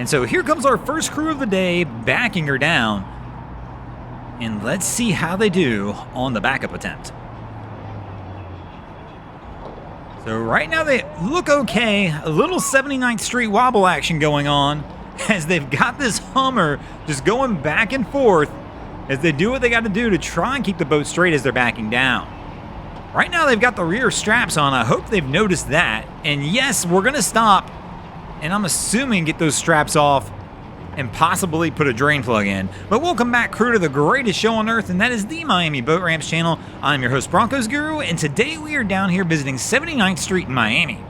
And so here comes our first crew of the day, backing her down. And let's see how they do on the backup attempt. So right now they look okay. A little 79th Street wobble action going on as they've got this Hummer just going back and forth as they do what they got to do to try and keep the boat straight as they're backing down. Right now they've got the rear straps on. I hope they've noticed that. And yes, we're going to stop, and I'm assuming get those straps off and possibly put a drain plug in. But welcome back, crew, to the greatest show on earth, and that is the Miami Boat Ramps channel. I'm your host, Broncos Guru, and today we are down here visiting 79th Street in Miami.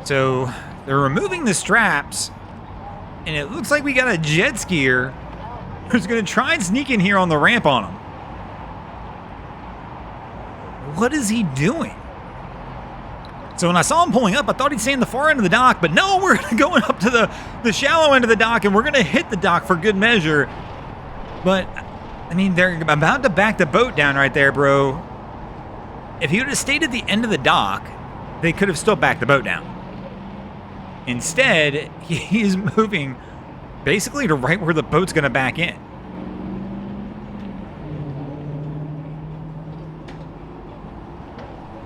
So they're removing the straps, and it looks like we got a jet skier who's going to try and sneak in here on the ramp on him. What is he doing? So when I saw him pulling up, I thought he'd stay in the far end of the dock, but no, we're going up to the shallow end of the dock, and we're going to hit the dock for good measure. But, I mean, they're about to back the boat down right there, bro. If he would have stayed at the end of the dock, they could have still backed the boat down. Instead, he is moving basically to right where the boat's going to back in.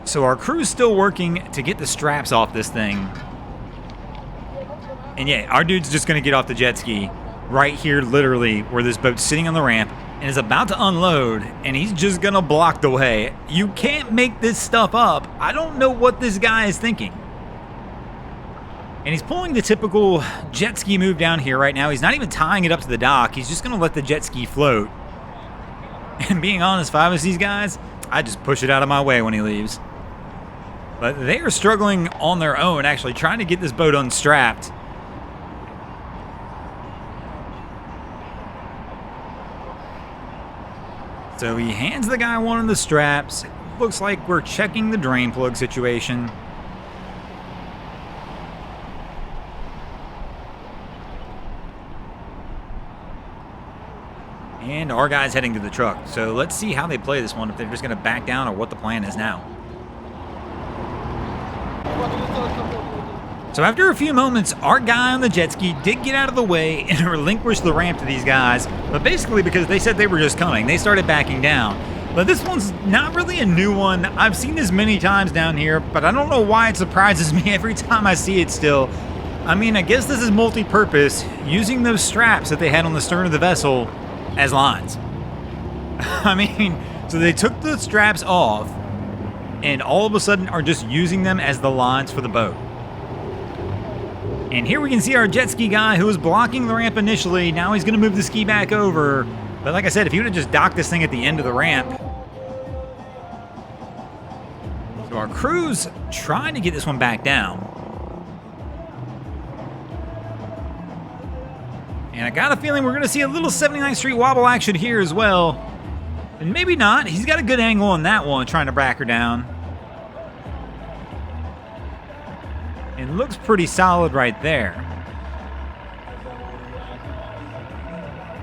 So our crew's still working to get the straps off this thing. And yeah, our dude's just going to get off the jet ski right here, literally, where this boat's sitting on the ramp and is about to unload, and he's just going to block the way. You can't make this stuff up. I don't know what this guy is thinking. And he's pulling the typical jet ski move down here right now. He's not even tying it up to the dock. He's just going to let the jet ski float. And being honest, if I was these guys, I'd just push it out of my way when he leaves. But they are struggling on their own, actually trying to get this boat unstrapped. So he hands the guy one of the straps. Looks like we're checking the drain plug situation. And our guy's heading to the truck. So let's see how they play this one, if they're just going to back down or what the plan is now. So after a few moments, our guy on the jet ski did get out of the way and relinquish the ramp to these guys, but basically because they said they were just coming, they started backing down. But this one's not really a new one. I've seen this many times down here, but I don't know why it surprises me every time I see it still. I mean, I guess this is multi-purpose, using those straps that they had on the stern of the vessel as lines. I mean, so they took the straps off and all of a sudden are just using them as the lines for the boat. And here we can see our jet ski guy who was blocking the ramp initially. Now he's going to move the ski back over. But like I said, if he would have just docked this thing at the end of the ramp. So our crew's trying to get this one back down. And I got a feeling we're going to see a little 79th Street wobble action here as well. And maybe not. He's got a good angle on that one, trying to back her down. It looks pretty solid right there.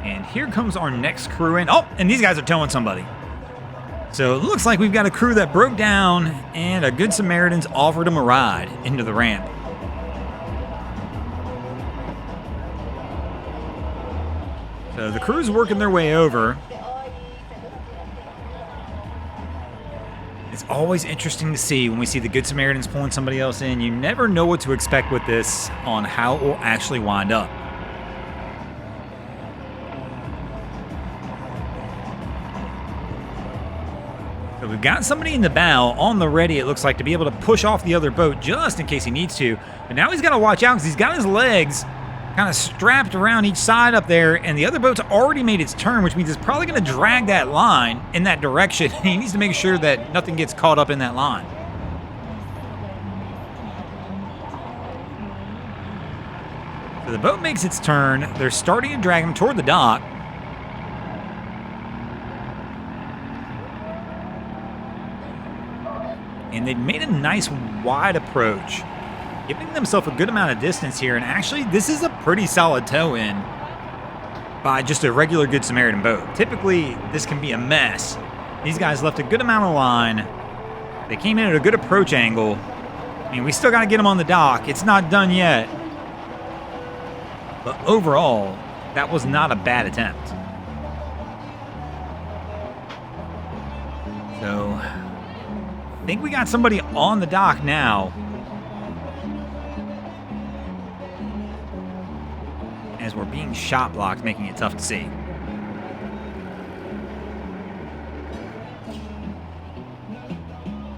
And here comes our next crew in. Oh, and these guys are towing somebody. So it looks like we've got a crew that broke down, and a Good Samaritan's offered him a ride into the ramp. So the crew's working their way over. It's always interesting to see when we see the Good Samaritans pulling somebody else in. You never know what to expect with this on how it will actually wind up. So we've got somebody in the bow on the ready, it looks like, to be able to push off the other boat just in case he needs to. But now he's got to watch out because he's got his legs kind of strapped around each side up there, and the other boat's already made its turn, which means it's probably going to drag that line in that direction. He needs to make sure that nothing gets caught up in that line. So the boat makes its turn. They're starting to drag him toward the dock. And they made a nice wide approach, giving themselves a good amount of distance here. And actually, this is a pretty solid tow-in by just a regular Good Samaritan boat. Typically, this can be a mess. These guys left a good amount of line. They came in at a good approach angle. I mean, we still got to get them on the dock. It's not done yet. But overall, that was not a bad attempt. So, I think we got somebody on the dock now. As we're being shot blocked, making it tough to see.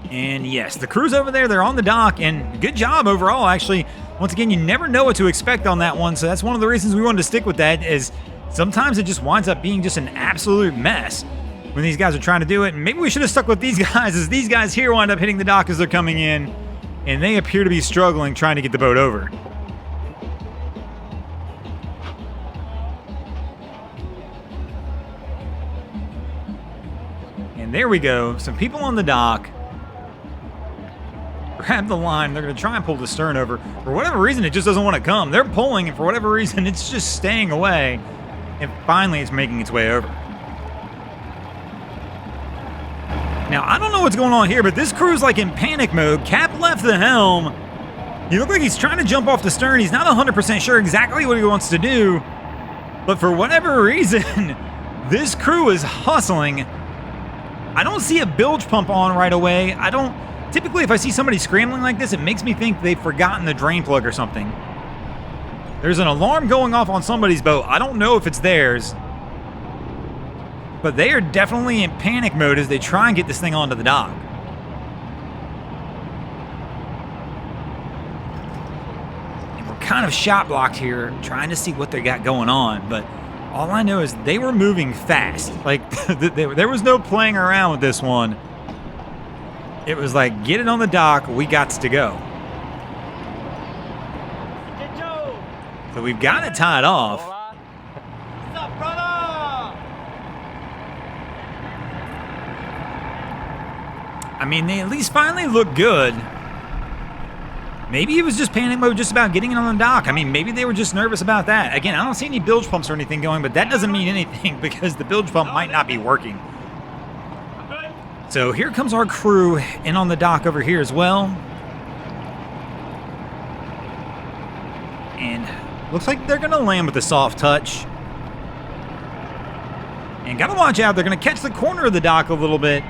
And yes, the crew's over there. They're on the dock, and good job overall, actually. Once again, you never know what to expect on that one, so that's one of the reasons we wanted to stick with that, is sometimes it just winds up being just an absolute mess when these guys are trying to do it. And maybe we should have stuck with these guys, as these guys here wind up hitting the dock as they're coming in, and they appear to be struggling trying to get the boat over. And there we go, some people on the dock. Grab the line. They're going to try and pull the stern over. For whatever reason, it just doesn't want to come. They're pulling, and for whatever reason, it's just staying away. And finally, it's making its way over. Now, I don't know what's going on here, but this crew's like in panic mode. Cap left the helm. He looks like he's trying to jump off the stern. He's not 100% sure exactly what he wants to do. But for whatever reason, this crew is hustling. I don't see a bilge pump on right away. Typically, if I see somebody scrambling like this, it makes me think they've forgotten the drain plug or something. There's an alarm going off on somebody's boat. I don't know if it's theirs. But they are definitely in panic mode as they try and get this thing onto the dock. And we're kind of shot blocked here, trying to see what they got going on. But all I know is they were moving fast. Like, there was no playing around with this one. It was like, get it on the dock, we got to go. So we've got it tied off. What's up, brother? I mean, they at least finally look good. Maybe it was just panic mode just about getting it on the dock. I mean, maybe they were just nervous about that. Again, I don't see any bilge pumps or anything going, but that doesn't mean anything because the bilge pump might not be working. So here comes our crew in on the dock over here as well. And looks like they're going to land with a soft touch. And got to watch out. They're going to catch the corner of the dock a little bit.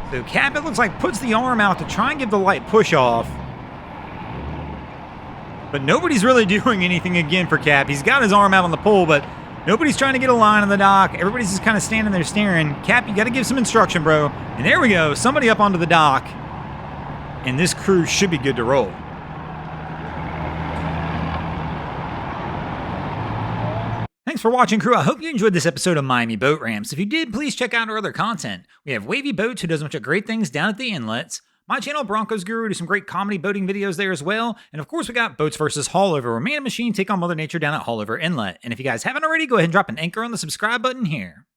So Cap, it looks like, puts the arm out to try and give the light push off. But nobody's really doing anything again for Cap. He's got his arm out on the pole, but nobody's trying to get a line on the dock. Everybody's just kind of standing there staring. Cap, you got to give some instruction, bro. And there we go. Somebody up onto the dock. And this crew should be good to roll. Thanks for watching, crew. I hope you enjoyed this episode of Miami Boat Ramps. If you did, please check out our other content. We have Wavy Boats, who does a bunch of great things down at the inlets. My channel, Broncos Guru, do some great comedy boating videos there as well. And of course, we got Boats vs. Haulover, where man and machine take on Mother Nature down at Haulover Inlet. And if you guys haven't already, go ahead and drop an anchor on the subscribe button here.